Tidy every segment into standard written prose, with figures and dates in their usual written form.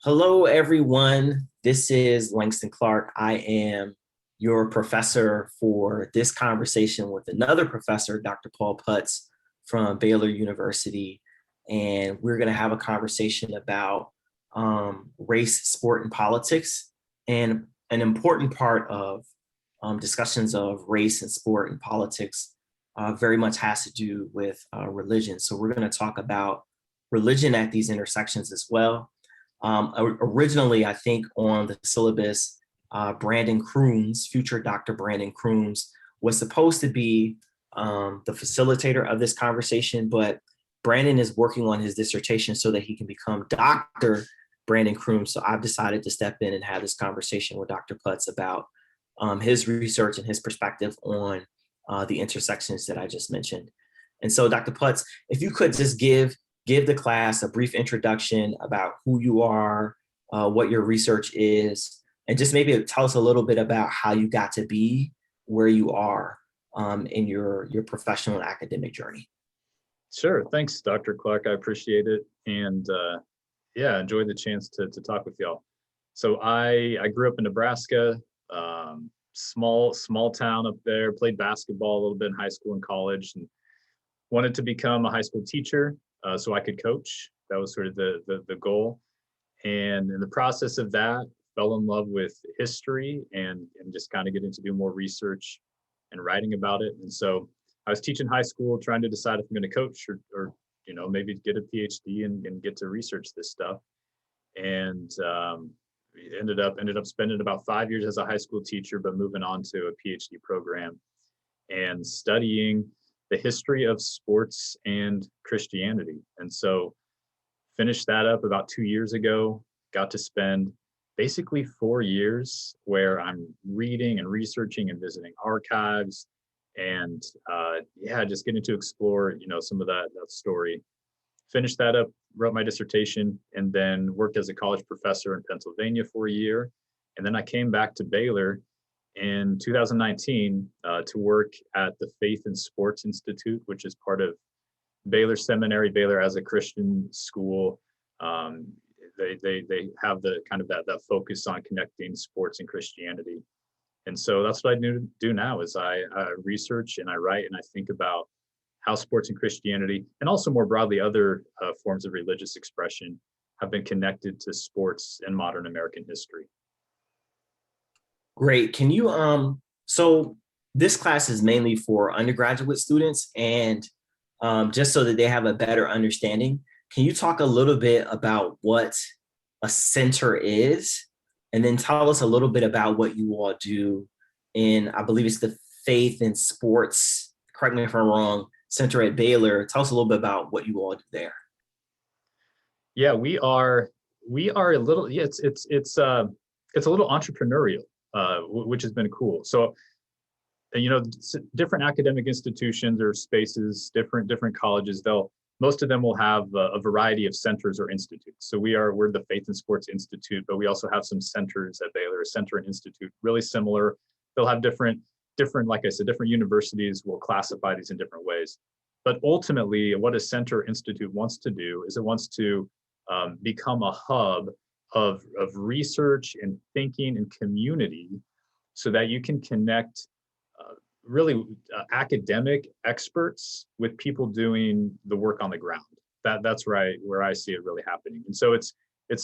Hello, everyone. This is Langston Clark. I am your professor for this conversation with another professor, Dr. Paul Putz from Baylor University. And we're going to have a conversation about race, sport, and politics. And an important part of discussions of race and sport and politics very much has to do with religion. So we're going to talk about religion at these intersections as well. Originally, I think on the syllabus, Brandon Crooms, future Dr. Brandon Crooms, was supposed to be the facilitator of this conversation, but Brandon is working on his dissertation so that he can become Dr. Brandon Crooms. So I've decided to step in and have this conversation with Dr. Putz about his research and his perspective on the intersections that I just mentioned. And so, Dr. Putz, if you could just give the class a brief introduction about who you are, what your research is, and just maybe tell us a little bit about how you got to be where you are in your professional and academic journey. Sure. Thanks, Dr. Clark. I appreciate it. And yeah, enjoyed the chance to talk with y'all. So I grew up in Nebraska, small town up there, played basketball a little bit in high school and college, and wanted to become a high school teacher so I could coach. That was sort of the goal. And in the process of that, fell in love with history and just kind of getting to do more research and writing about it. And so I was teaching high school, trying to decide if I'm going to coach or maybe get a PhD and get to research this stuff. And ended up spending about 5 years as a high school teacher, but moving on to a PhD program and studying the history of sports and Christianity. And so finished that up about 2 years ago, got to spend basically 4 years where I'm reading and researching and visiting archives and just getting to explore, some of that story. Finished that up, wrote my dissertation, and then worked as a college professor in Pennsylvania for a year. And then I came back to Baylor in 2019 to work at the Faith and Sports Institute, which is part of Baylor Seminary. Baylor as a Christian school, they have the kind of that focus on connecting sports and Christianity. And so that's what I do now is I research and I write and I think about how sports and Christianity, and also more broadly other forms of religious expression, have been connected to sports in modern American history. Great. Can you, so this class is mainly for undergraduate students, and just so that they have a better understanding, can you talk a little bit about what a center is? And then tell us a little bit about what you all do in, I believe it's the Faith and Sports, correct me if I'm wrong, Center at Baylor. Tell us a little bit about what you all do there. Yeah, we are a little, it's a little entrepreneurial, which has been cool. So, different academic institutions or spaces, different colleges, most of them will have a variety of centers or institutes. So we're the Faith and Sports Institute, but we also have some centers at Baylor, a center and institute, really similar. They'll have different, like I said, different universities will classify these in different ways. But ultimately, what a center institute wants to do is it wants to become a hub of research and thinking and community so that you can connect academic experts with people doing the work on the ground. That's right where I see it really happening. And so it's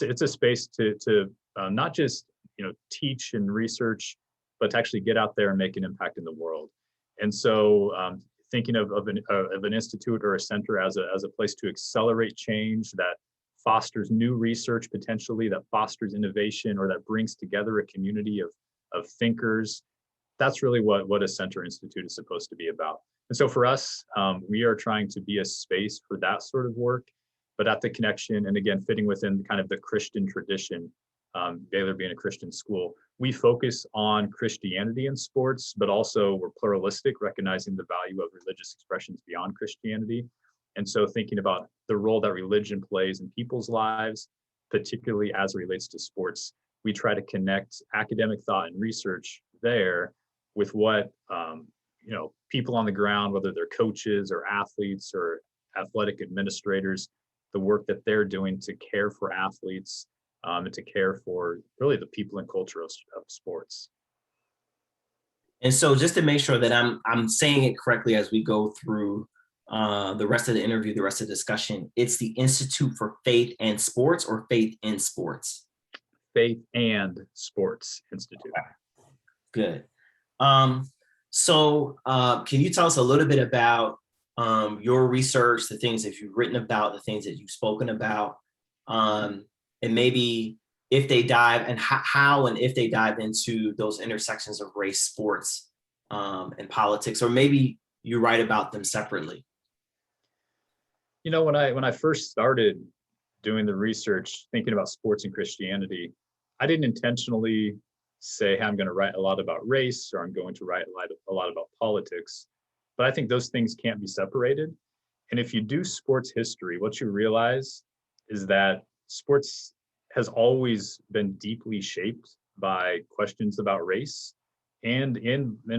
a space to not just teach and research, but to actually get out there and make an impact in the world. And so thinking of an institute or a center as a place to accelerate change that fosters new research potentially, that fosters innovation, or that brings together a community of thinkers. That's really what a center institute is supposed to be about. And so for us, we are trying to be a space for that sort of work, but at the connection, and again, fitting within kind of the Christian tradition, Baylor being a Christian school, we focus on Christianity in sports, but also we're pluralistic, recognizing the value of religious expressions beyond Christianity. And so thinking about the role that religion plays in people's lives, particularly as it relates to sports, we try to connect academic thought and research there with what people on the ground, whether they're coaches or athletes or athletic administrators, the work that they're doing to care for athletes, and to care for really the people and culture of sports. And so just to make sure that I'm saying it correctly as we go through the rest of the interview, the rest of the discussion, it's the Institute for Faith and Sports or Faith in Sports? Faith and Sports Institute. Okay. Good. Can you tell us a little bit about your research, the things that you've written about, the things that you've spoken about, and maybe if they dive and how and if they dive into those intersections of race, sports, and politics, or maybe you write about them separately? You know, when I first started doing the research, thinking about sports and Christianity, I didn't intentionally say, hey, I'm going to write a lot about race or I'm going to write a lot about politics. But I think those things can't be separated. And if you do sports history, what you realize is that sports has always been deeply shaped by questions about race and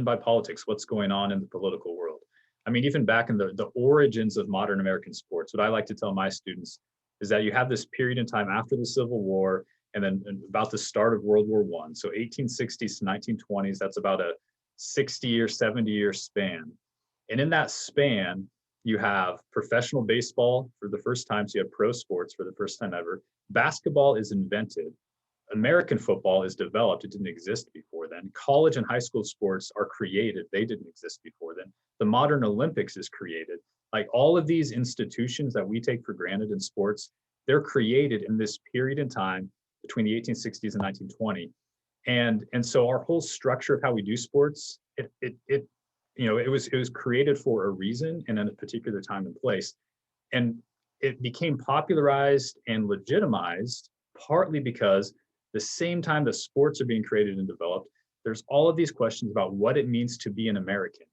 by politics, what's going on in the political world. I mean, even back in the origins of modern American sports, what I like to tell my students is that you have this period in time after the Civil War and then about the start of World War I. So 1860s to 1920s, that's about a 60 or 70-year span. And in that span, you have professional baseball for the first time, so you have pro sports for the first time ever. Basketball is invented. American football is developed. It didn't exist before then. College and high school sports are created. They didn't exist before then. The modern Olympics is created. Like all of these institutions that we take for granted in sports, they're created in this period in time between the 1860s and 1920. And so our whole structure of how we do sports, it was created for a reason and in a particular time and place. And it became popularized and legitimized partly because the same time that sports are being created and developed, there's all of these questions about what it means to be an American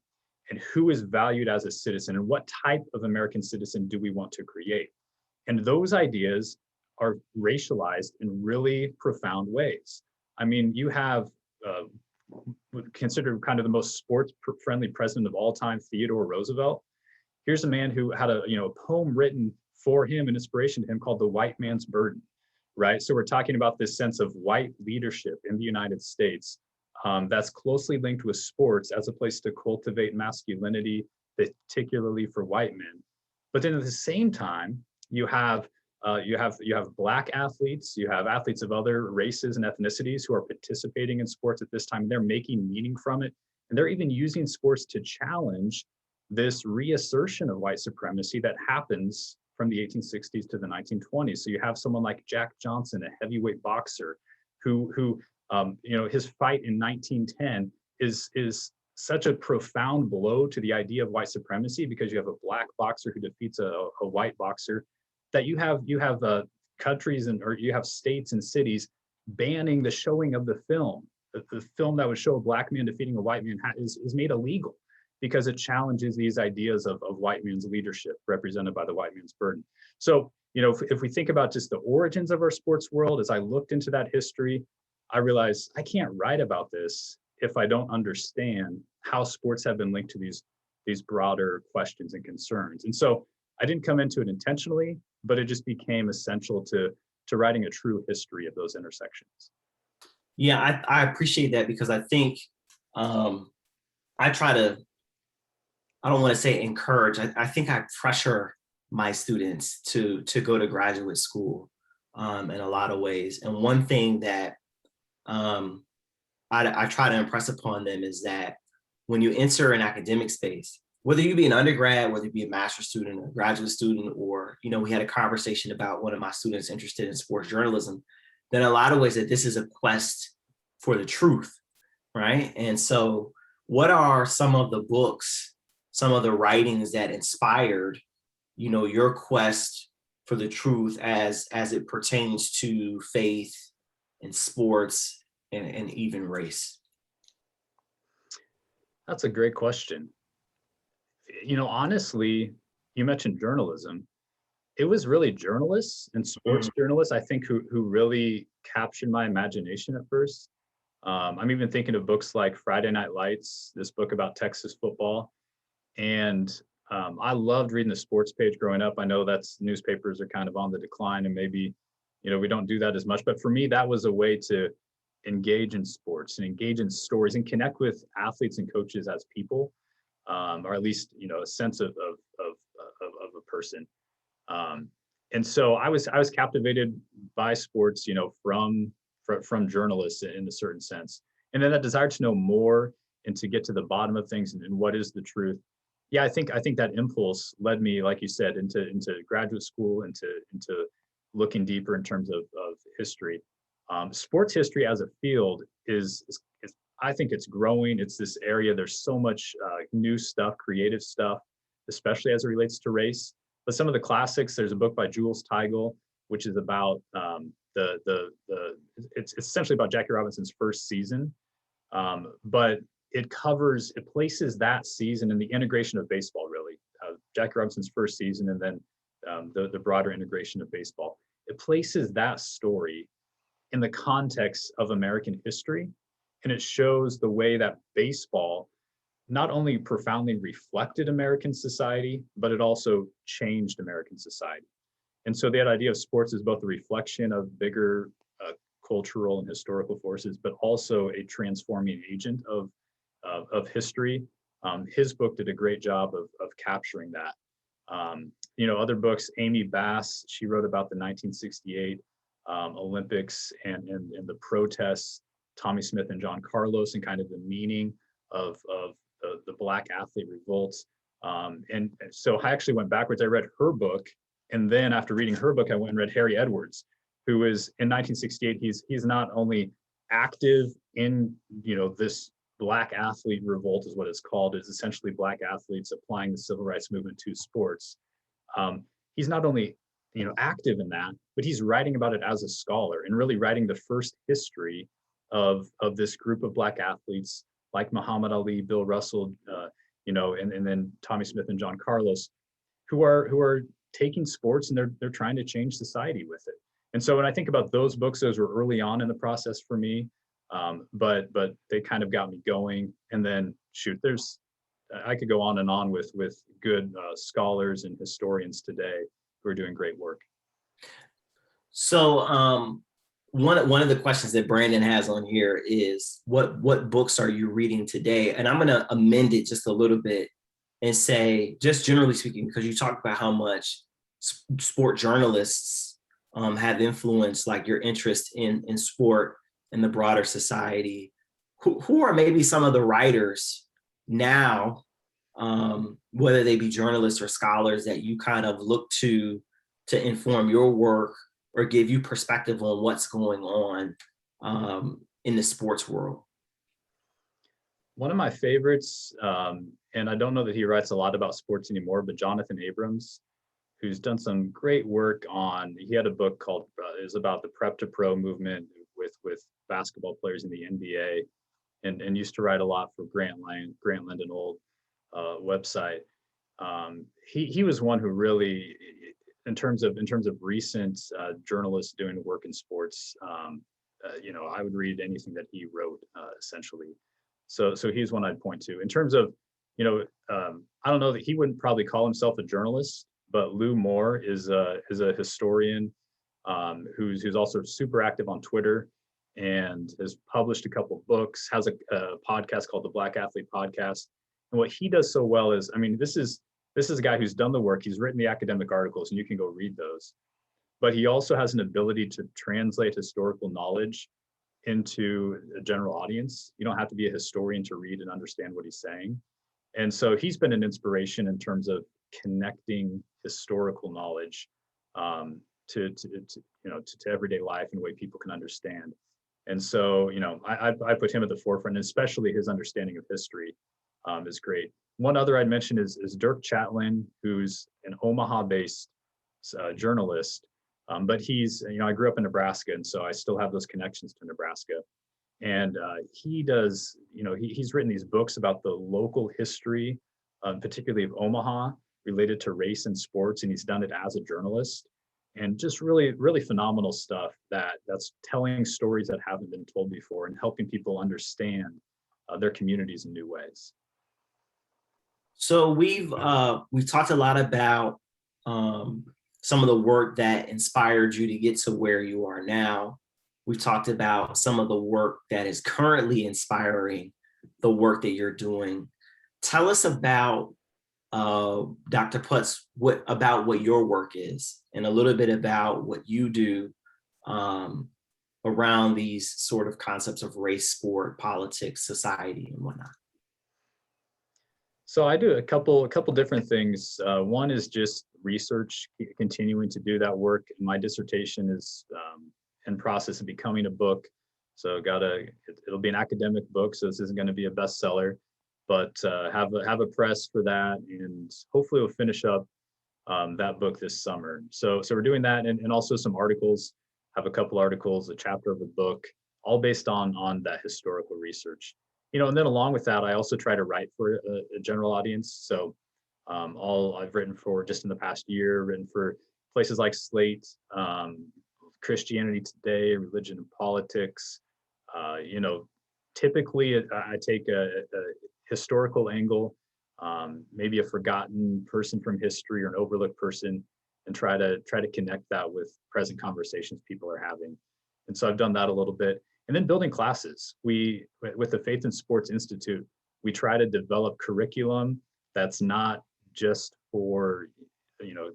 and who is valued as a citizen and what type of American citizen do we want to create. And those ideas are racialized in really profound ways. I mean, you have considered kind of the most sports-friendly president of all time, Theodore Roosevelt. Here's a man who had a poem written for him and inspiration to him called The White Man's Burden, right? So we're talking about this sense of white leadership in the United States that's closely linked with sports as a place to cultivate masculinity, particularly for white men. But then at the same time, you have Black athletes, you have athletes of other races and ethnicities who are participating in sports at this time, and they're making meaning from it. And they're even using sports to challenge this reassertion of white supremacy that happens from the 1860s to the 1920s. So you have someone like Jack Johnson, a heavyweight boxer, who his fight in 1910 is such a profound blow to the idea of white supremacy, because you have a Black boxer who defeats a white boxer, that you have countries or you have states and cities banning the showing of the film. The film that would show a Black man defeating a white man is made illegal because it challenges these ideas of white man's leadership represented by the white man's burden. So, if we think about just the origins of our sports world, as I looked into that history, I realized I can't write about this if I don't understand how sports have been linked to these broader questions and concerns. And so I didn't come into it intentionally, but it just became essential to writing a true history of those intersections. Yeah, I appreciate that, because I think I try to, I don't want to say encourage, I think I pressure my students to go to graduate school in a lot of ways. And one thing that I try to impress upon them is that when you enter an academic space, whether you be an undergrad, whether you be a master's student or a graduate student, or, we had a conversation about one of my students interested in sports journalism, then in a lot of ways that this is a quest for the truth, right? And so what are some of the books, some of the writings that inspired, your quest for the truth as it pertains to faith and sports and even race? That's a great question. Honestly, you mentioned journalism. It was really journalists and sports journalists, I think, who really captured my imagination at first. I'm even thinking of books like Friday Night Lights, this book about Texas football. And I loved reading the sports page growing up. I know newspapers are kind of on the decline, and maybe, we don't do that as much. But for me, that was a way to engage in sports and engage in stories and connect with athletes and coaches as people, or at least, a sense of a person. And so I was captivated by sports, from journalists in a certain sense. And then that desire to know more and to get to the bottom of things and what is the truth. Yeah, I think that impulse led me, like you said, into graduate school, into looking deeper in terms of history. Sports history as a field is I think it's growing. It's this area. There's so much new stuff, creative stuff, especially as it relates to race. But some of the classics, there's a book by Jules Teigel, which is about it's essentially about Jackie Robinson's first season, but it places that season in the integration of baseball, really. Jackie Robinson's first season, and then the broader integration of baseball. It places that story in the context of American history, and it shows the way that baseball not only profoundly reflected American society, but it also changed American society. And so that idea of sports is both a reflection of bigger cultural and historical forces, but also a transforming agent of history. His book did a great job of capturing that. Other books, Amy Bass, she wrote about the 1968 Olympics and the protests, Tommy Smith and John Carlos, and kind of the meaning of the Black athlete revolts. And so I actually went backwards. I read her book, and then after reading her book, I went and read Harry Edwards, who is in 1968. He's not only active in this Black athlete revolt is what it's called. It's essentially Black athletes applying the civil rights movement to sports. He's not only active in that, but he's writing about it as a scholar and really writing the first history of this group of Black athletes like Muhammad Ali, Bill Russell, and then Tommy Smith and John Carlos, who are taking sports and they're trying to change society with it. And so when I think about those books, those were early on in the process for me, but they kind of got me going. And then I could go on and on with good scholars and historians today who are doing great work. So one of the questions that Brandon has on here is what books are you reading today? And I'm going to amend it just a little bit and say, just generally speaking, because you talked about how much sport journalists have influenced like your interest in sport and the broader society. Who are maybe some of the writers now, whether they be journalists or scholars, that you kind of look to inform your work or give you perspective on what's going on in the sports world? One of my favorites, and I don't know that he writes a lot about sports anymore, but Jonathan Abrams, who's done some great work he had a book called, it was about the prep to pro movement with basketball players in the NBA, and used to write a lot for Grantland, an old website. He was one who really, in terms of recent journalists doing work in sports, I would read anything that he wrote, essentially. So he's one I'd point to. In terms of, I don't know that he wouldn't probably call himself a journalist, but Lou Moore is a historian who's also super active on Twitter and has published a couple of books, has a podcast called the Black Athlete Podcast. And what he does so well is, this is a guy who's done the work. He's written the academic articles, and you can go read those. But he also has an ability to translate historical knowledge into a general audience. You don't have to be a historian to read and understand what he's saying. And so he's been an inspiration in terms of connecting historical knowledge to everyday life in a way people can understand. And so, I put him at the forefront, and especially his understanding of history is great. One other I'd mention is Dirk Chatelain, who's an Omaha-based journalist, but he's, I grew up in Nebraska, and so I still have those connections to Nebraska. And he does, he's written these books about the local history, particularly of Omaha, related to race and sports, and he's done it as a journalist. And just really, really phenomenal stuff that's telling stories that haven't been told before and helping people understand their communities in new ways. So we've talked a lot about some of the work that inspired you to get to where you are now. We've talked about some of the work that is currently inspiring the work that you're doing. Tell us about Dr. Putz, about what your work is, and a little bit about what you do around these sort of concepts of race, sport, politics, society, and whatnot. So I do a couple different things. One is just research, continuing to do that work. My dissertation is in process of becoming a book. So it'll be an academic book, so this isn't going to be a bestseller, but have a press for that, and hopefully we'll finish up that book this summer. So we're doing that, and also some articles. Have a couple articles, a chapter of a book, all based on that historical research. And then along with that, I also try to write for a general audience. So all I've written for just in the past year, written for places like Slate, Christianity Today, Religion and Politics. Typically I take a historical angle, maybe a forgotten person from history or an overlooked person, and try to connect that with present conversations people are having. And so I've done that a little bit. And then building classes. With the Faith and Sports Institute, we try to develop curriculum that's not just for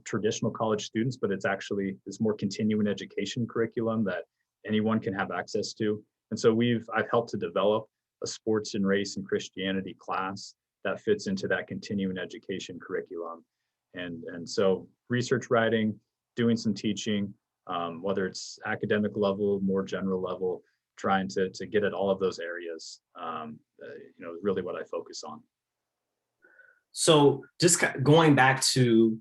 traditional college students, but it's actually this more continuing education curriculum that anyone can have access to. And so I've helped to develop a sports and race and Christianity class that fits into that continuing education curriculum. And so research writing, doing some teaching, whether it's academic level, more general level, trying to get at all of those areas, really what I focus on. So just going back to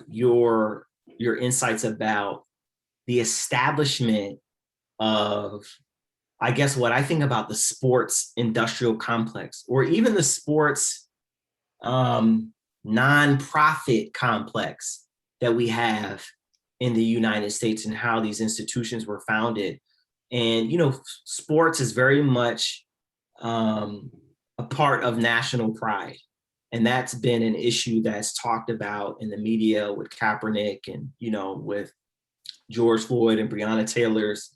your insights about the establishment of, I guess, what I think about the sports industrial complex, or even the sports nonprofit complex that we have in the United States, and how these institutions were founded. And, sports is very much a part of national pride. And that's been an issue that's talked about in the media with Kaepernick and, with George Floyd and Breonna Taylor's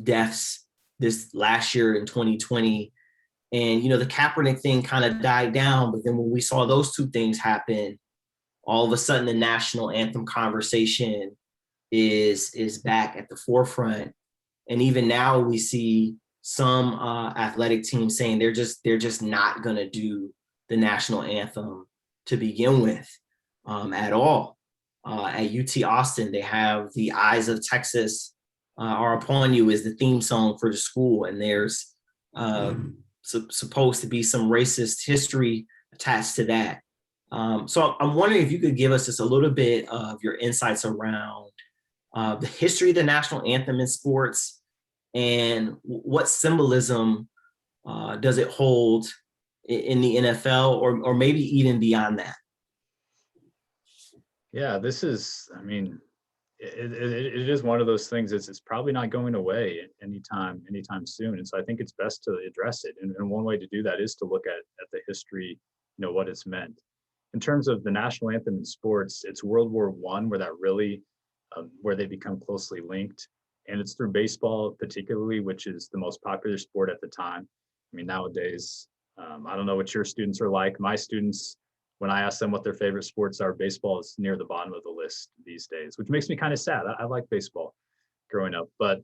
deaths this last year in 2020. And, the Kaepernick thing kind of died down. But then when we saw those two things happen, all of a sudden the national anthem conversation is back at the forefront. And even now we see some athletic teams saying they're just not going to do the national anthem to begin with at all. At UT Austin, they have "The Eyes of Texas Are Upon You" is the theme song for the school, and there's supposed to be some racist history attached to that. So I'm wondering if you could give us just a little bit of your insights around the history of the national anthem in sports, and what symbolism does it hold in the NFL, or maybe even beyond that? Yeah, this is, it is one of those things. It's probably not going away anytime soon. And so I think it's best to address it. And one way to do that is to look at the history, what it's meant. In terms of the national anthem in sports, it's World War I where that really, where they become closely linked. And it's through baseball particularly, which is the most popular sport at the time. Nowadays, I don't know what your students are like. My students, when I ask them what their favorite sports are, baseball is near the bottom of the list these days, which makes me kind of sad. I like baseball growing up, but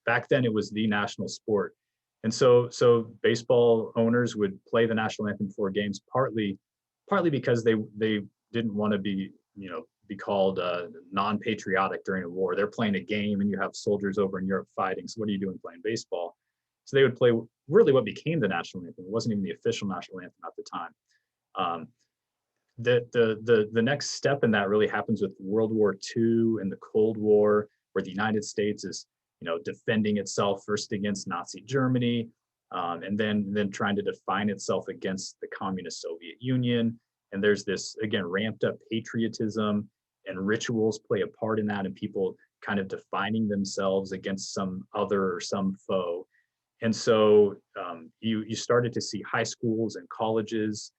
back then it was the national sport. And so baseball owners would play the national anthem before games, partly because they didn't want to be called non-patriotic during a war. They're playing a game and you have soldiers over in Europe fighting. So what are you doing playing baseball? So they would play really what became the national anthem. It wasn't even the official national anthem at the time. The next step in that really happens with World War II and the Cold War, where the United States is, defending itself first against Nazi Germany, and then trying to define itself against the communist Soviet Union. And there's this, again, ramped up patriotism, and rituals play a part in that, and people kind of defining themselves against some other or some foe. And so you started to see high schools and colleges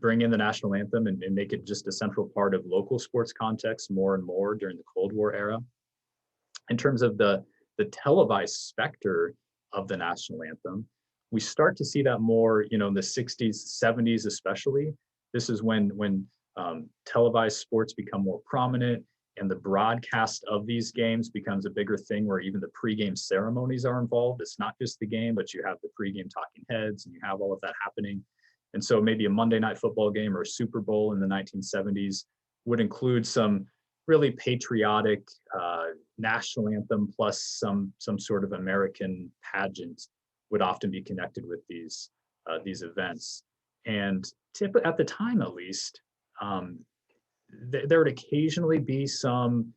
bring in the national anthem and make it just a central part of local sports context more and more during the Cold War era. In terms of the televised specter of the national anthem, we start to see that more, in the 60s, 70s especially. This is when televised sports become more prominent, and the broadcast of these games becomes a bigger thing, where even the pregame ceremonies are involved. It's not just the game, but you have the pregame talking heads, and you have all of that happening. And so maybe a Monday Night Football game or a Super Bowl in the 1970s would include some really patriotic national anthem plus some sort of American pageant would often be connected with these events. And at the time, at least, there would occasionally be some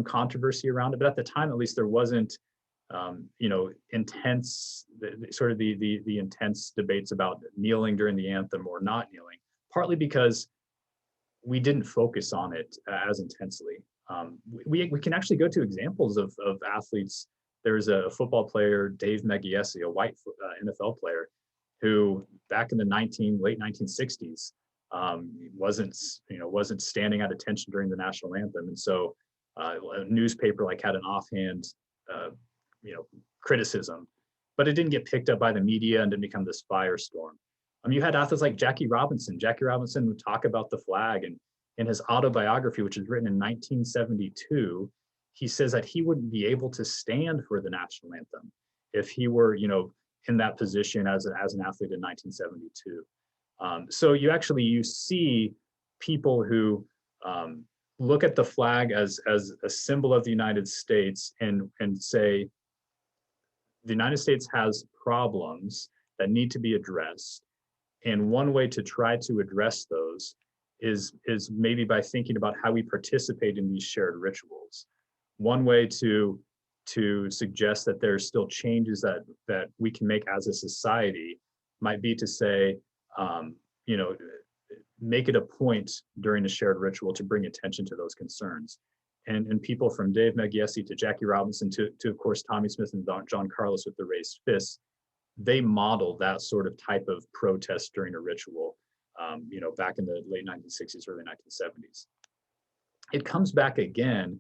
controversy around it, but at the time, at least, there wasn't intense the intense debates about kneeling during the anthem or not kneeling, partly because we didn't focus on it as intensely. We can actually go to examples of athletes. There's a football player, Dave Megiesi, a white NFL player, who back in the late 1960s wasn't standing at attention during the national anthem, and so a newspaper had an offhand criticism, but it didn't get picked up by the media and didn't become this firestorm. You had athletes like Jackie Robinson. Jackie Robinson would talk about the flag, and in his autobiography, which was written in 1972, he says that he wouldn't be able to stand for the national anthem if he were, in that position as an athlete in 1972. So you see people who look at the flag as a symbol of the United States and say the United States has problems that need to be addressed. And one way to try to address those is maybe by thinking about how we participate in these shared rituals. One way to suggest that there's still changes that we can make as a society might be to say, make it a point during a shared ritual to bring attention to those concerns. And people from Dave Megiesi to Jackie Robinson to of course, Tommy Smith and John Carlos with the raised fists, they model that sort of type of protest during a ritual, back in the late 1960s, early 1970s. It comes back again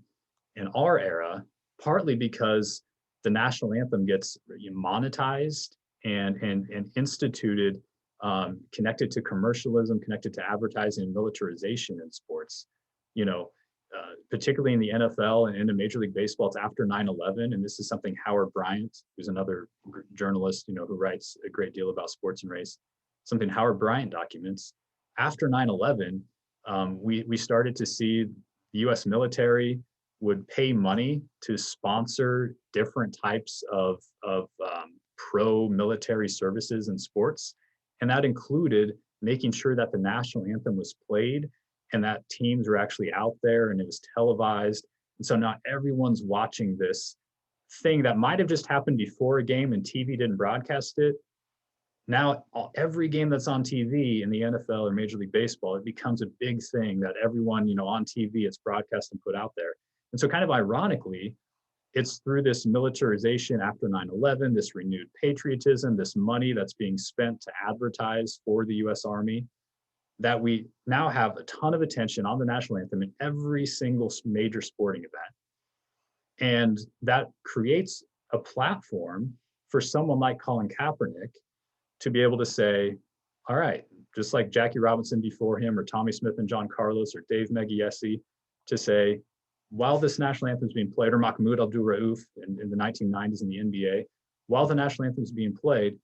in our era, partly because the national anthem gets monetized and instituted, connected to commercialism, connected to advertising and militarization in sports. Particularly in the NFL and in Major League Baseball, it's after 9/11, and this is something Howard Bryant, who's another journalist, who writes a great deal about sports and race, something Howard Bryant documents. After 9/11, we started to see the U.S. military would pay money to sponsor different types of pro-military services in sports, and that included making sure that the national anthem was played and that teams were actually out there and it was televised. And so not everyone's watching this thing that might have just happened before a game and TV didn't broadcast it. Now, every game that's on TV in the NFL or Major League Baseball, it becomes a big thing that everyone, on TV, it's broadcast and put out there. And so kind of ironically, it's through this militarization after 9/11, this renewed patriotism, this money that's being spent to advertise for the US Army, that we now have a ton of attention on the national anthem in every single major sporting event. And that creates a platform for someone like Colin Kaepernick to be able to say, all right, just like Jackie Robinson before him, or Tommy Smith and John Carlos, or Dave Megiesi, to say, while this national anthem is being played, or Mahmoud Abdul-Rauf in the 1990s in the NBA, while the national anthem is being played,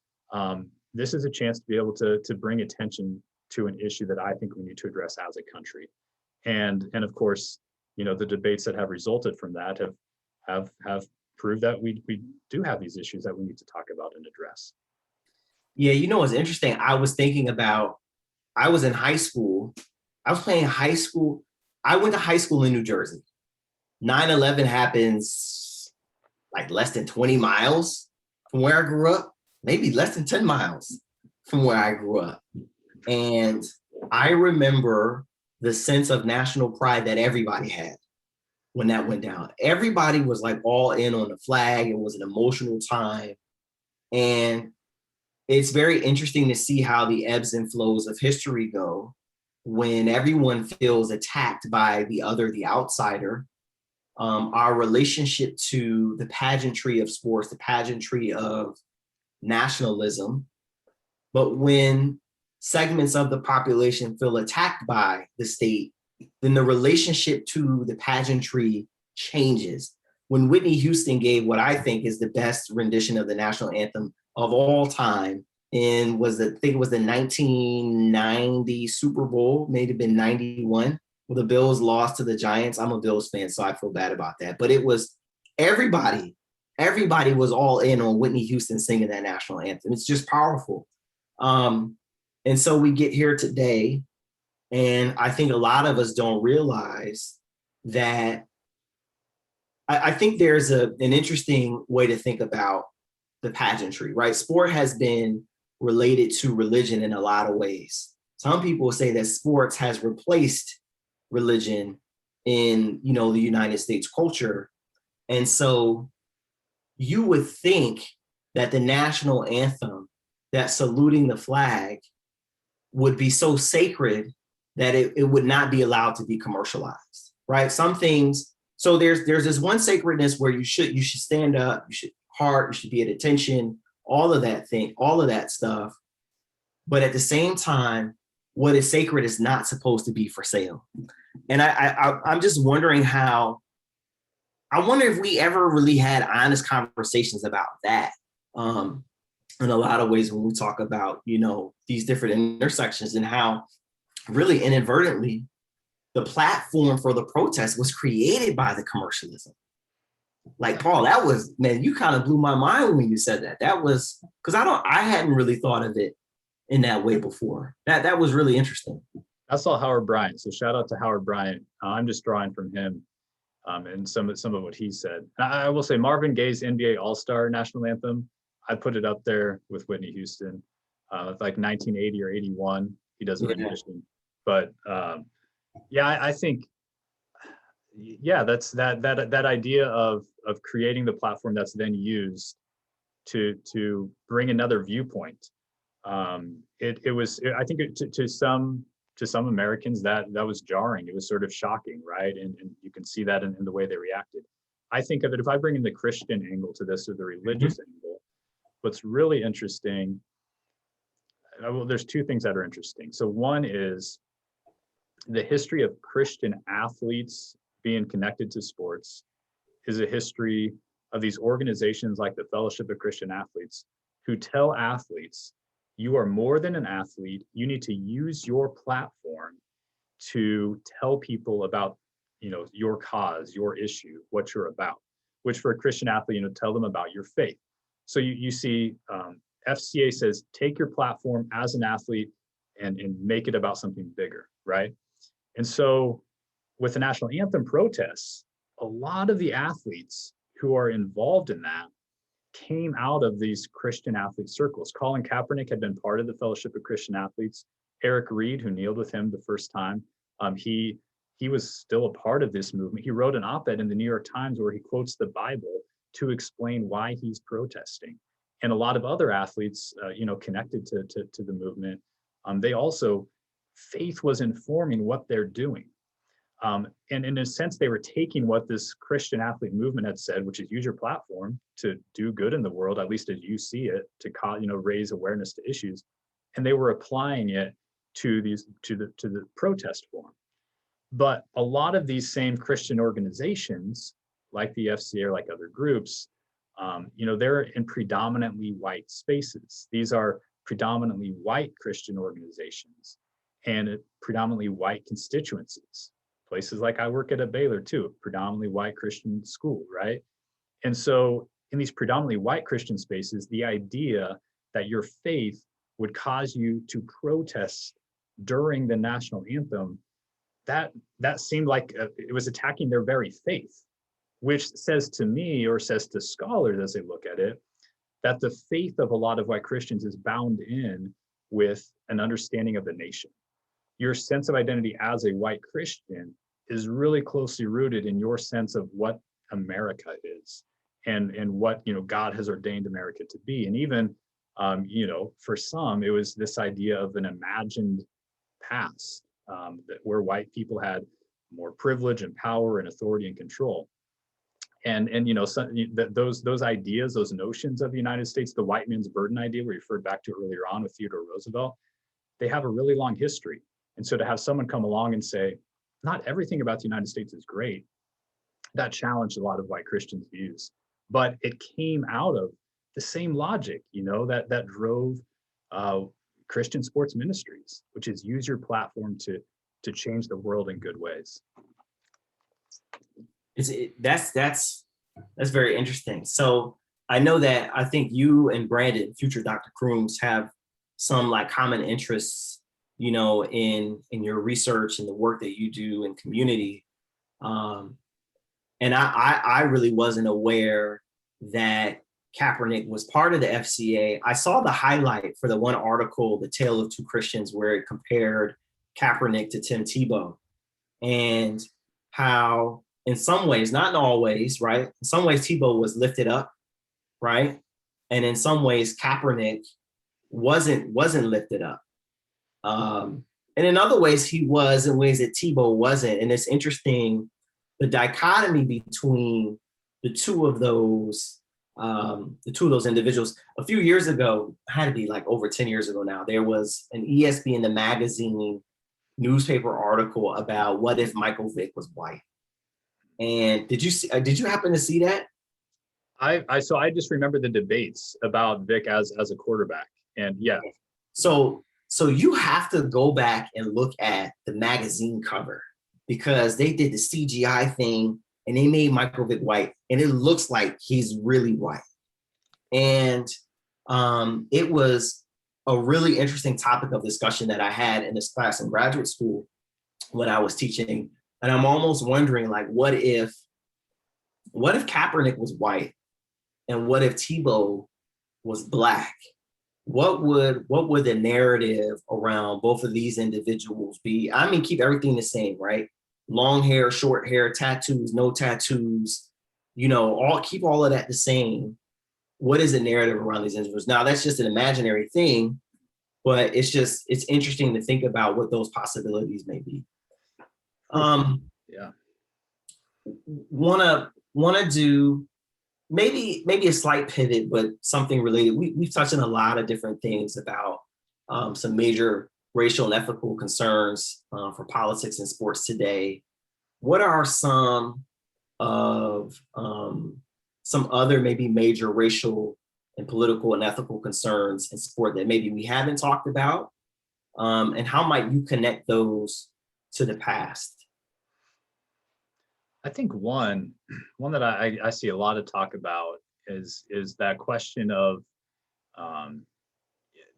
this is a chance to be able to bring attention to an issue that I think we need to address as a country. And of course, the debates that have resulted from that have proved that we do have these issues that we need to talk about and address. Yeah, what's interesting? I was thinking about, I was in high school. I was playing high school. I went to high school in New Jersey. 9/11 happens like less than 20 miles from where I grew up, maybe less than 10 miles from where I grew up. And I remember the sense of national pride that everybody had when that went down. Everybody was like all in on the flag. It was an emotional time. And it's very interesting to see how the ebbs and flows of history go when everyone feels attacked by the other, the outsider. Our relationship to the pageantry of sports, the pageantry of nationalism. But when segments of the population feel attacked by the state, then the relationship to the pageantry changes. When Whitney Houston gave what I think is the best rendition of the national anthem of all time, and I think it was the 1990 Super Bowl, may have been 91, when the Bills lost to the Giants. I'm a Bills fan, so I feel bad about that. But it was everybody was all in on Whitney Houston singing that national anthem. It's just powerful. And so we get here today, and I think a lot of us don't realize that I think there's an interesting way to think about the pageantry, right? Sport has been related to religion in a lot of ways. Some people say that sports has replaced religion in, the United States culture. And so you would think that the national anthem, that saluting the flag, would be so sacred that it would not be allowed to be commercialized, right? Some things, so there's this one sacredness where you should stand up, you should be at attention, all of that stuff. But at the same time, what is sacred is not supposed to be for sale. And I'm just wondering I wonder if we ever really had honest conversations about that. In a lot of ways when we talk about, these different intersections and how really inadvertently the platform for the protest was created by the commercialism. Like, Paul, that was, man, you kind of blew my mind when you said that. That was, because I hadn't really thought of it in that way before. That was really interesting. I saw Howard Bryant, so shout out to Howard Bryant. I'm just drawing from him and some of what he said. I will say Marvin Gaye's NBA All-Star National Anthem, I put it up there with Whitney Houston, like 1980 or 81. He does a rendition, but I think, that's that idea of creating the platform that's then used to bring another viewpoint. It was, I think, to some Americans that was jarring. It was sort of shocking, right? And you can see that in the way they reacted. I think of it, if I bring in the Christian angle to this, or the religious angle, what's really interesting, well, there's two things that are interesting. So one is the history of Christian athletes being connected to sports is a history of these organizations like the Fellowship of Christian Athletes, who tell athletes, you are more than an athlete. You need to use your platform to tell people about, your cause, your issue, what you're about, which for a Christian athlete, tell them about your faith. So you see FCA says, take your platform as an athlete and make it about something bigger, right? And so with the national anthem protests, a lot of the athletes who are involved in that came out of these Christian athlete circles. Colin Kaepernick had been part of the Fellowship of Christian Athletes. Eric Reed, who kneeled with him the first time, he was still a part of this movement. He wrote an op-ed in the New York Times where he quotes the Bible to explain why he's protesting. And a lot of other athletes, connected to the movement, they also, faith was informing what they're doing. And in a sense, they were taking what this Christian athlete movement had said, which is use your platform to do good in the world, at least as you see it, to raise awareness to issues, and they were applying it to the protest form. But a lot of these same Christian organizations, like the FCA or like other groups, they're in predominantly white spaces. These are predominantly white Christian organizations and predominantly white constituencies. Places like I work at Baylor too, predominantly white Christian school, right? And so in these predominantly white Christian spaces, the idea that your faith would cause you to protest during the national anthem, that seemed like it was attacking their very faith, which says to me, or says to scholars as they look at it, that the faith of a lot of white Christians is bound in with an understanding of the nation. Your sense of identity as a white Christian is really closely rooted in your sense of what America is and what God has ordained America to be. And even For some, it was this idea of an imagined past, where white people had more privilege and power and authority and control. And those ideas, those notions of the United States, the white man's burden idea we referred back to earlier on with Theodore Roosevelt, they have a really long history. And so to have someone come along and say, not everything about the United States is great, that challenged a lot of white Christians' views. But it came out of the same logic, that drove Christian sports ministries, which is use your platform to change the world in good ways. That's very interesting. So I know that I think you and Brandon, future Dr. Crooms, have some like common interests, in your research and the work that you do in community. And I really wasn't aware that Kaepernick was part of the FCA. I saw the highlight for the one article, The Tale of Two Christians, where it compared Kaepernick to Tim Tebow, and how in some ways, not in all ways, right? In some ways, Tebow was lifted up, right? And in some ways, Kaepernick wasn't lifted up. And in other ways, he was, in ways that Tebow wasn't. And it's interesting, the dichotomy between the two of those individuals. A few years ago, had to be like over 10 years ago now, there was an ESPN The Magazine newspaper article about what if Michael Vick was white. And did you happen to see that? So I just remember the debates about Vick as a quarterback, and yeah. So you have to go back and look at the magazine cover, because they did the CGI thing and they made Michael Vick white, and it looks like he's really white. And it was a really interesting topic of discussion that I had in this class in graduate school when I was teaching. And I'm almost wondering, like, what if Kaepernick was white, and what if Tebow was black? What would the narrative around both of these individuals be? I mean, keep everything the same, right? Long hair, short hair, tattoos, no tattoos, keep all of that the same. What is the narrative around these individuals? Now, that's just an imaginary thing, but it's interesting to think about what those possibilities may be. Yeah. Wanna do maybe a slight pivot, but something related. We've touched on a lot of different things about some major racial and ethical concerns for politics and sports today. What are some of some other maybe major racial and political and ethical concerns in sport that maybe we haven't talked about? And how might you connect those to the past? I think one that I see a lot of talk about is that question of,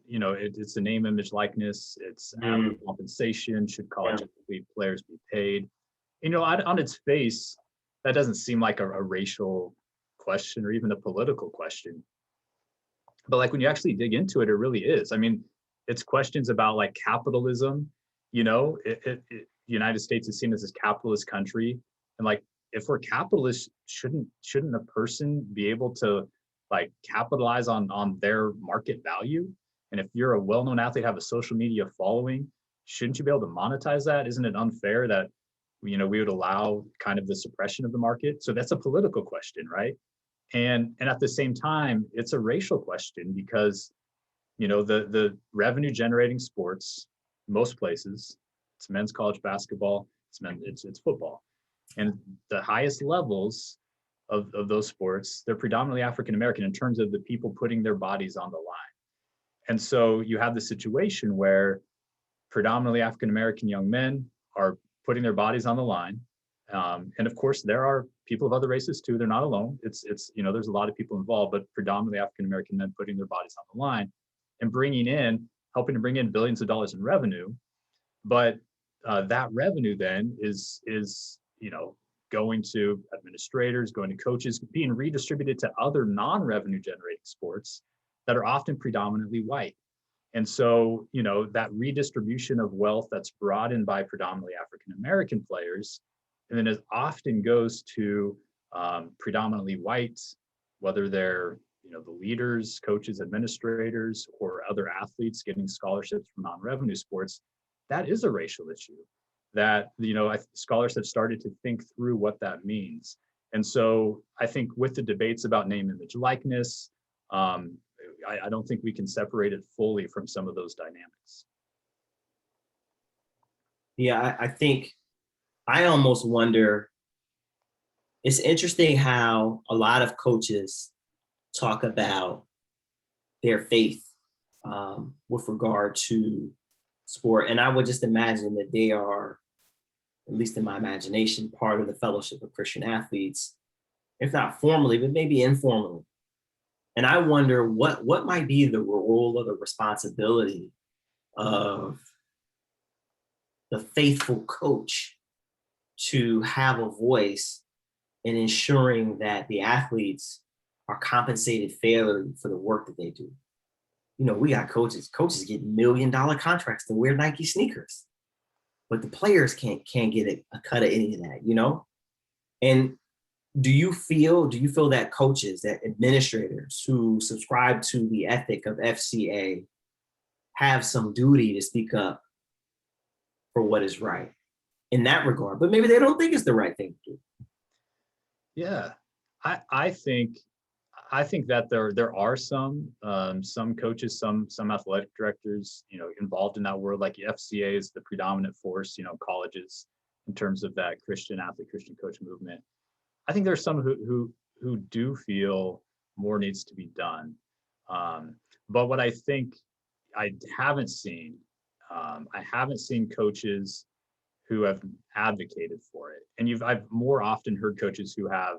it's the name, image, likeness. It's compensation. Should college athlete players be paid? On its face, that doesn't seem like a racial question or even a political question. But like when you actually dig into it, it really is. I mean, it's questions about like capitalism. The United States is seen as this capitalist country. And like, if we're capitalists, shouldn't a person be able to like capitalize on their market value? And if you're a well-known athlete, have a social media following, shouldn't you be able to monetize that? Isn't it unfair that we would allow kind of the suppression of the market? So that's a political question, right? And at the same time, it's a racial question, because the revenue generating sports, most places, it's men's college basketball, it's football. And the highest levels of those sports, they're predominantly African American in terms of the people putting their bodies on the line. And so you have the situation where predominantly African American young men are putting their bodies on the line. And of course, there are people of other races too. They're not alone. It's there's a lot of people involved, but predominantly African American men putting their bodies on the line and helping to bring in billions of dollars in revenue. But that revenue then is going to administrators, going to coaches, being redistributed to other non-revenue generating sports that are often predominantly white. And so, that redistribution of wealth that's brought in by predominantly African-American players, and then it often goes to predominantly white, whether they're the leaders, coaches, administrators, or other athletes getting scholarships from non-revenue sports, that is a racial issue that, scholars have started to think through what that means. And so I think with the debates about name, image, likeness, I don't think we can separate it fully from some of those dynamics. Yeah, I think I almost wonder, it's interesting how a lot of coaches talk about their faith with regard to sport. And I would just imagine that they are, at least in my imagination, part of the Fellowship of Christian Athletes, if not formally, but maybe informally. And I wonder what might be the role or the responsibility of the faithful coach to have a voice in ensuring that the athletes are compensated fairly for the work that they do. We got coaches get $1 million contracts to wear Nike sneakers, but the players can't get a cut of any of that, And do you feel that coaches, that administrators who subscribe to the ethic of FCA have some duty to speak up for what is right in that regard, but maybe they don't think it's the right thing to do? Yeah, I think that there are some coaches, some athletic directors, involved in that world. Like the FCA is the predominant force, colleges, in terms of that Christian athlete, Christian coach movement. I think there's some who do feel more needs to be done. But what I think I haven't seen coaches who have advocated for it. And I've more often heard coaches who have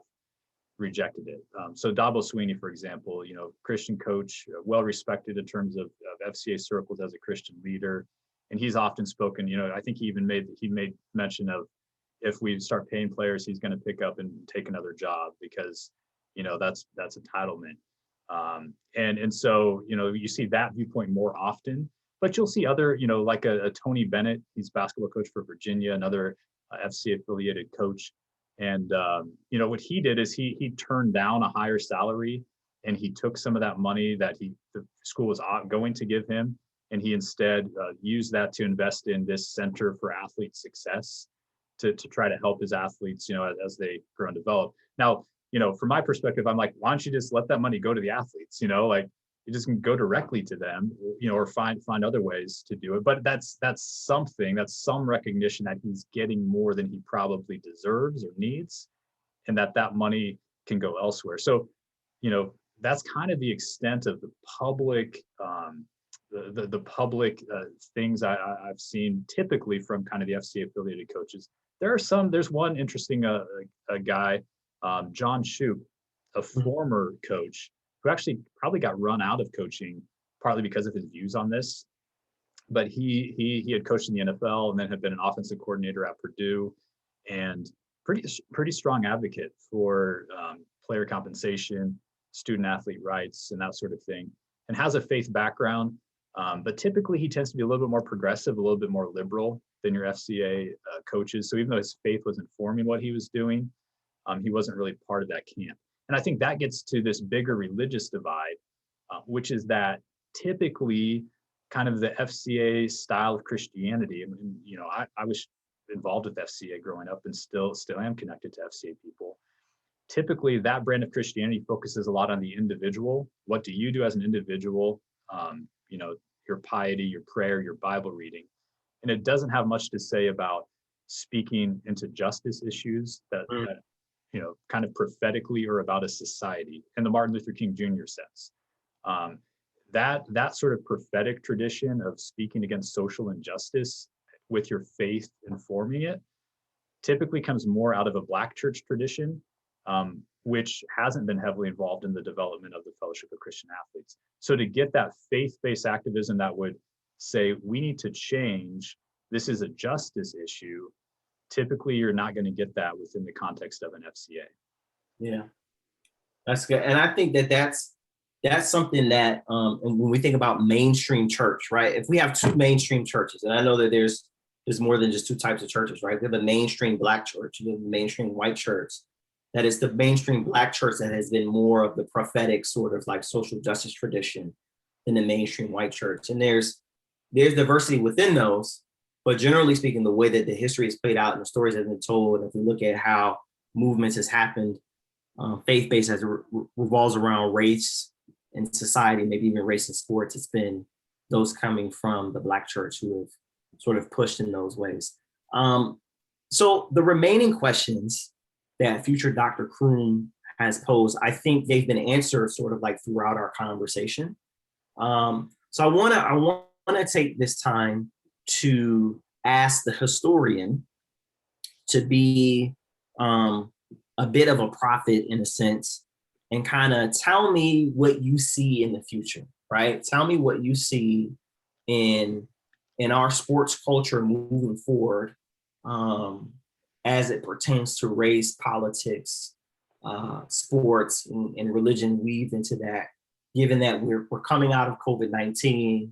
rejected it. So Dabo Sweeney, for example, Christian coach, well respected in terms of FCA circles as a Christian leader. And he's often spoken, I think he made mention of, if we start paying players, he's going to pick up and take another job because, that's entitlement. And so, you see that viewpoint more often, but you'll see other, like a Tony Bennett, he's basketball coach for Virginia, another FCA affiliated coach. And, what he did is he turned down a higher salary, and he took some of that money that the school was going to give him, and he instead used that to invest in this Center for Athlete Success to try to help his athletes, as they grow and develop. Now, from my perspective, I'm like, why don't you just let that money go to the athletes? Like, you just can go directly to them, or find other ways to do it. But that's some recognition that he's getting more than he probably deserves or needs, and that money can go elsewhere. So, that's kind of the extent of the public, the public things I've seen typically from kind of the FCA affiliated coaches. There's one interesting a guy, John Shoup, a former coach, who actually probably got run out of coaching partly because of his views on this. But he had coached in the NFL and then had been an offensive coordinator at Purdue, and pretty strong advocate for player compensation, student athlete rights, and that sort of thing, and has a faith background. But typically he tends to be a little bit more progressive, a little bit more liberal than your FCA coaches. So even though his faith was informing what he was doing, he wasn't really part of that camp. And I think that gets to this bigger religious divide, which is that typically kind of the FCA style of Christianity. I mean, I was involved with FCA growing up, and still am connected to FCA people. Typically, that brand of Christianity focuses a lot on the individual. What do you do as an individual? Your piety, your prayer, your Bible reading. And it doesn't have much to say about speaking into justice issues that kind of prophetically, or about a society in the Martin Luther King Jr. sense. That sort of prophetic tradition of speaking against social injustice with your faith informing it typically comes more out of a Black church tradition, which hasn't been heavily involved in the development of the Fellowship of Christian Athletes. So to get that faith-based activism that would say, we need to change, this is a justice issue, typically you're not going to get that within the context of an FCA. Yeah, that's good. And I think that's something that when we think about mainstream church, right? If we have two mainstream churches, and I know that there's more than just two types of churches, right? We have a mainstream Black church, we have a mainstream white church. that it's the mainstream Black church that has been more of the prophetic sort of like social justice tradition than the mainstream white church. And there's diversity within those, but generally speaking, the way that the history is played out and the stories have been told, if we look at how movements has happened, faith-based as it revolves around race and society, maybe even race and sports, it's been those coming from the Black church who have sort of pushed in those ways. So the remaining questions that future Dr. Kroom has posed, I think they've been answered sort of like throughout our conversation. So I wanna take this time to ask the historian to be a bit of a prophet in a sense, and kind of tell me what you see in the future, right? Tell me what you see in our sports culture moving forward, as it pertains to race, politics, sports, and religion weaved into that, given that we're coming out of COVID-19,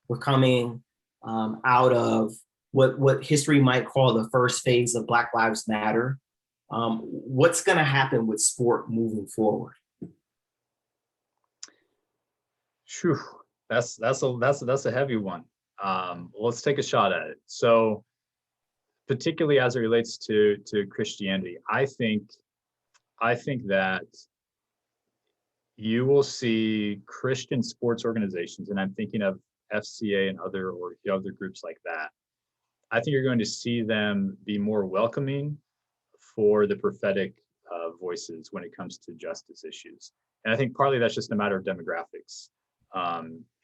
we're coming out of what history might call the first phase of Black Lives Matter. What's going to happen with sport moving forward? Phew, that's a heavy one. Let's take a shot at it. So, particularly as it relates to Christianity, I think that you will see Christian sports organizations, and I'm thinking of FCA and other groups like that. I think you're going to see them be more welcoming for the prophetic voices when it comes to justice issues. And I think partly that's just a matter of demographics.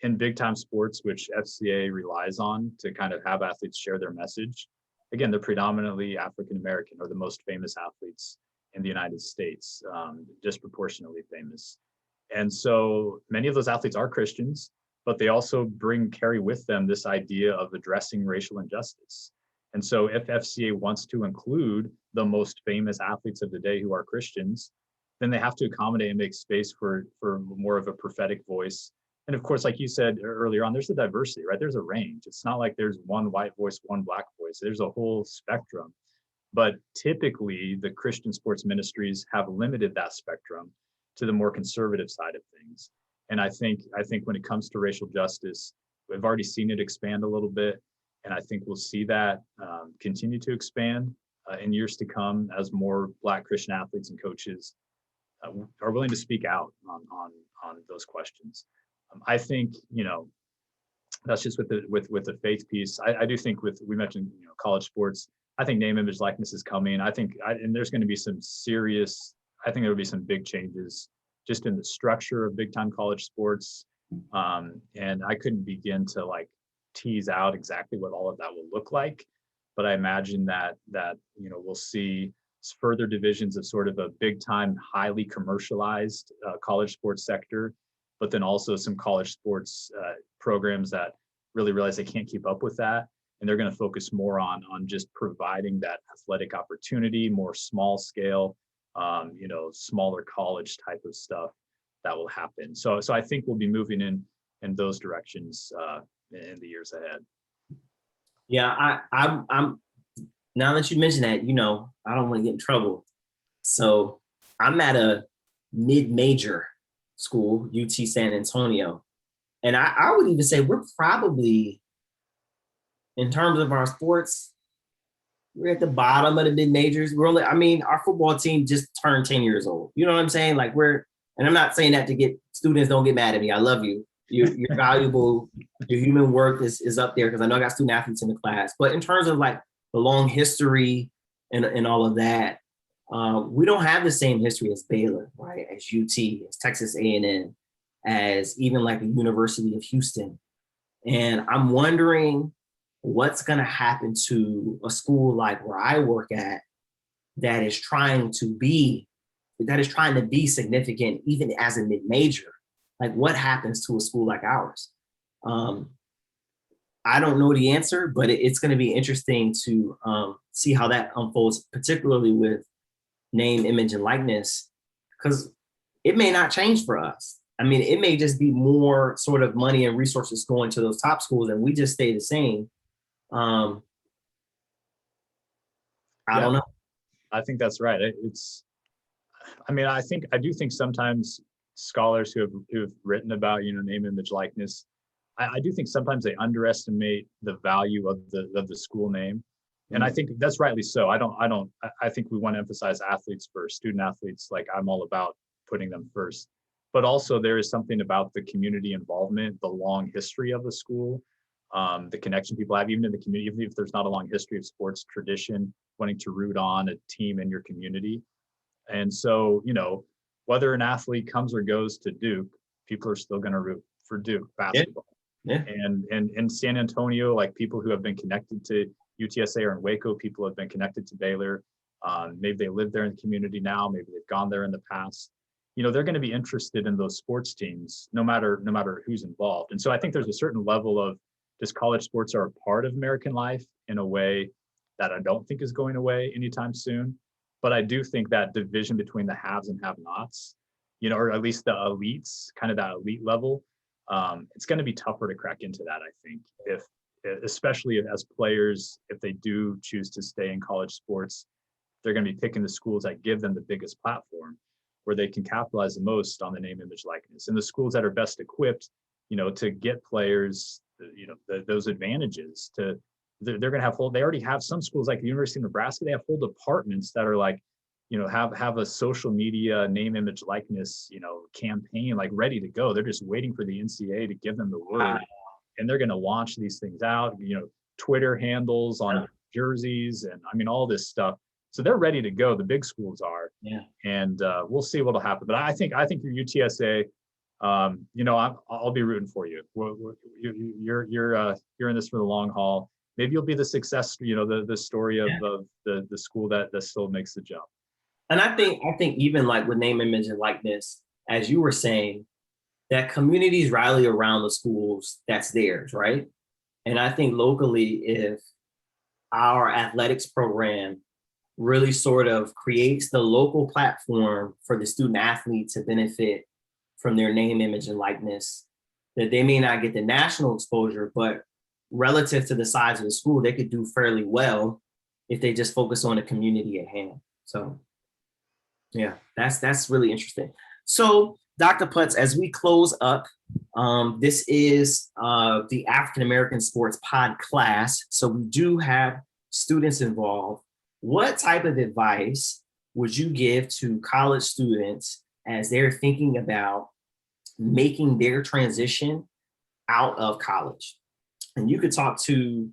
In big time sports, which FCA relies on to kind of have athletes share their message, again, they're predominantly African American, or the most famous athletes in the United States, disproportionately famous. And so many of those athletes are Christians, but they also carry with them this idea of addressing racial injustice. And so if FCA wants to include the most famous athletes of the day who are Christians, then they have to accommodate and make space for more of a prophetic voice. And of course, like you said earlier on, there's a diversity, right? There's a range. It's not like there's one white voice, one Black voice. There's a whole spectrum. But typically, the Christian sports ministries have limited that spectrum to the more conservative side of things. And I think when it comes to racial justice, we've already seen it expand a little bit. And I think we'll see that continue to expand in years to come as more Black Christian athletes and coaches are willing to speak out on those questions. I think, that's just with the faith piece. I do think we mentioned, college sports. I think name, image, likeness is coming. And there's going to be there will be some big changes just in the structure of big time college sports. And I couldn't begin to tease out exactly what all of that will look like, but I imagine that we'll see further divisions of sort of a big time, highly commercialized college sports sector, but then also some college sports programs that really realize they can't keep up with that. And they're going to focus more on just providing that athletic opportunity, more small scale, smaller college type of stuff that will happen. So I think we'll be moving in those directions in the years ahead. Yeah, I'm now that you mentioned that, I don't want to get in trouble. So I'm at a mid-major school, UT San Antonio. And I would even say we're probably, in terms of our sports, we're at the bottom of the mid-majors. Our football team just turned 10 years old. You know what I'm saying? And I'm not saying that to get students, don't get mad at me. I love you. You're valuable. Your human work is up there, because I know I got student athletes in the class. But in terms of the long history and all of that, we don't have the same history as Baylor, right? As UT, as Texas A&M, as even the University of Houston. And I'm wondering what's going to happen to a school like where I work at that is trying to be significant even as a mid-major. What happens to a school like ours? I don't know the answer, but it's going to be interesting to see how that unfolds, particularly with name, image, and likeness, because it may not change for us. It may just be more sort of money and resources going to those top schools, and we just stay the same. I don't know. I think that's right. I mean, I do think sometimes scholars who have written about, name, image, likeness, I do think sometimes they underestimate the value of the school name. And I think that's rightly so. I think we want to emphasize athletes first, student athletes. Like, I'm all about putting them first. But also there is something about the community involvement, the long history of the school, the connection people have, even in the community, even if there's not a long history of sports tradition, wanting to root on a team in your community. And so, whether an athlete comes or goes to Duke, people are still going to root for Duke basketball. Yeah. And in San Antonio, like, people who have been connected to UTSA, or in Waco, people have been connected to Baylor. Maybe they live there in the community now, maybe they've gone there in the past. They're going to be interested in those sports teams, no matter who's involved. And so I think there's a certain level of just college sports are a part of American life in a way that I don't think is going away anytime soon. But I do think that division between the haves and have-nots, or at least the elites, kind of that elite level, it's going to be tougher to crack into that, I think, especially as players, if they do choose to stay in college sports, they're going to be picking the schools that give them the biggest platform, where they can capitalize the most on the name, image, likeness, and the schools that are best equipped, to get players, those advantages. They're going to have they already have some schools like the University of Nebraska. They have whole departments that are like, have a social media name, image, likeness, campaign, like, ready to go. They're just waiting for the NCAA to give them the word, and they're going to launch these things out, Twitter handles on jerseys, and I mean, all this stuff. So they're ready to go. The big schools are, and we'll see what'll happen. But I think your UTSA, I'll be rooting for you. You're in this for the long haul. Maybe you'll be the success, the story of the school that still makes the jump. And I think even like with name, image, and likeness, as you were saying, that communities rally around the schools that's theirs, right? And I think locally, if our athletics program really sort of creates the local platform for the student athlete to benefit from their name, image, and likeness, that they may not get the national exposure, but relative to the size of the school, they could do fairly well if they just focus on the community at hand. So yeah, that's really interesting. So Dr. Putz, as we close up, this is the African American Sports Pod class. So we do have students involved. What type of advice would you give to college students as they're thinking about making their transition out of college? And you could talk to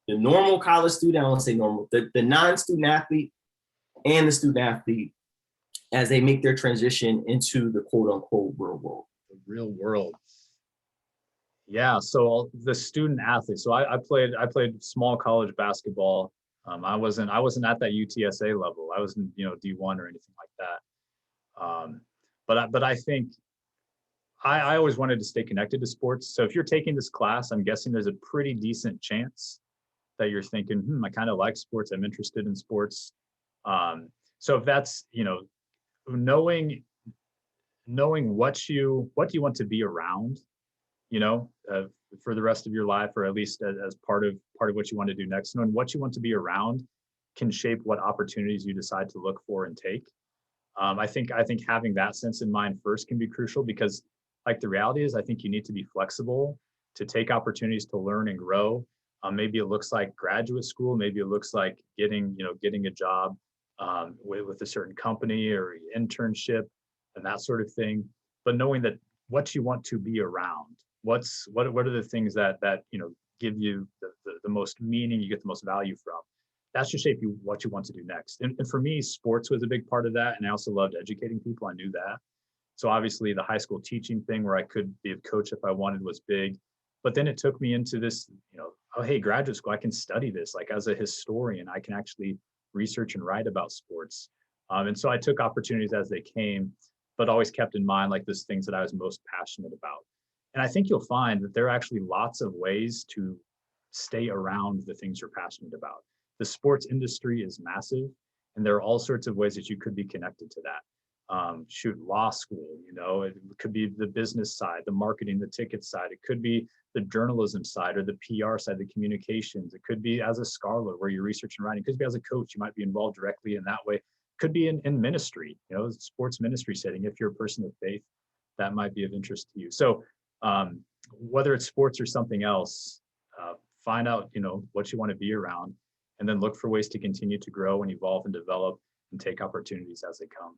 the normal college student, I won't say normal, the non-student athlete and the student athlete as they make their transition into the quote unquote real world. The real world. Yeah, so the student athlete. So I played small college basketball. I wasn't at that UTSA level. I wasn't, D1 or anything like that. But I think I always wanted to stay connected to sports. So if you're taking this class, I'm guessing there's a pretty decent chance that you're thinking, I kind of like sports. I'm interested in sports. So if that's, knowing what you want to be around, for the rest of your life, or at least as part of what you want to do next, knowing what you want to be around can shape what opportunities you decide to look for and take. I think having that sense in mind first can be crucial, because like the reality is, I think you need to be flexible to take opportunities to learn and grow. Maybe it looks like graduate school, maybe it looks like getting a job with a certain company or internship and that sort of thing. But knowing that what you want to be around, what are the things that give you the most meaning, you get the most value from, that should shape you what you want to do next. And for me, sports was a big part of that, and I also loved educating people. I knew that. So obviously the high school teaching thing, where I could be a coach if I wanted, was big. But then it took me into this, oh, hey, graduate school, I can study this. Like, as a historian, I can actually research and write about sports. And so I took opportunities as they came, but always kept in mind like those things that I was most passionate about. And I think you'll find that there are actually lots of ways to stay around the things you're passionate about. The sports industry is massive, and there are all sorts of ways that you could be connected to that. Law school, it could be the business side, the marketing, the ticket side. It could be the journalism side or the PR side, the communications. It could be as a scholar where you're researching and writing. It could be as a coach, you might be involved directly in that way. could be in ministry, sports ministry setting. If you're a person of faith, that might be of interest to you. So whether it's sports or something else, find out, what you want to be around, and then look for ways to continue to grow and evolve and develop and take opportunities as they come.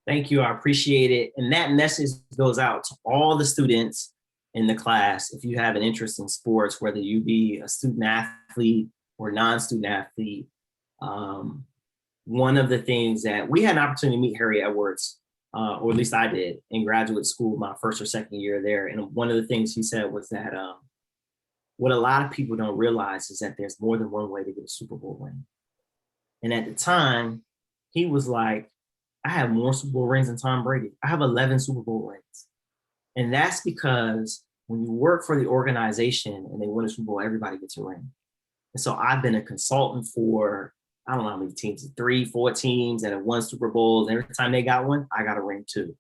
Thank you. I appreciate it. And that message goes out to all the students in the class. If you have an interest in sports, whether you be a student athlete or non-student athlete, one of the things that we had an opportunity to meet Harry Edwards, or at least I did, in graduate school, my first or second year there. And one of the things he said was that what a lot of people don't realize is that there's more than one way to get a Super Bowl ring. And at the time, he was like, I have more Super Bowl rings than Tom Brady. I have 11 Super Bowl rings. And that's because when you work for the organization and they win a Super Bowl, everybody gets a ring. And so I've been a consultant for, I don't know how many teams, 3, 4 teams that have won Super Bowls. And every time they got one, I got a ring too.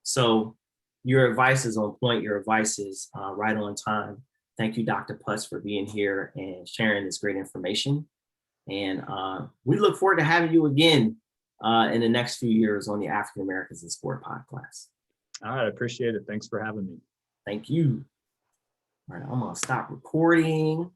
So your advice is on point. Your advice is right on time. Thank you, Dr. Putz, for being here and sharing this great information. And we look forward to having you again in the next few years on the African Americans in Sport podcast. All right, I appreciate it. Thanks for having me. Thank you. All right, I'm gonna stop recording.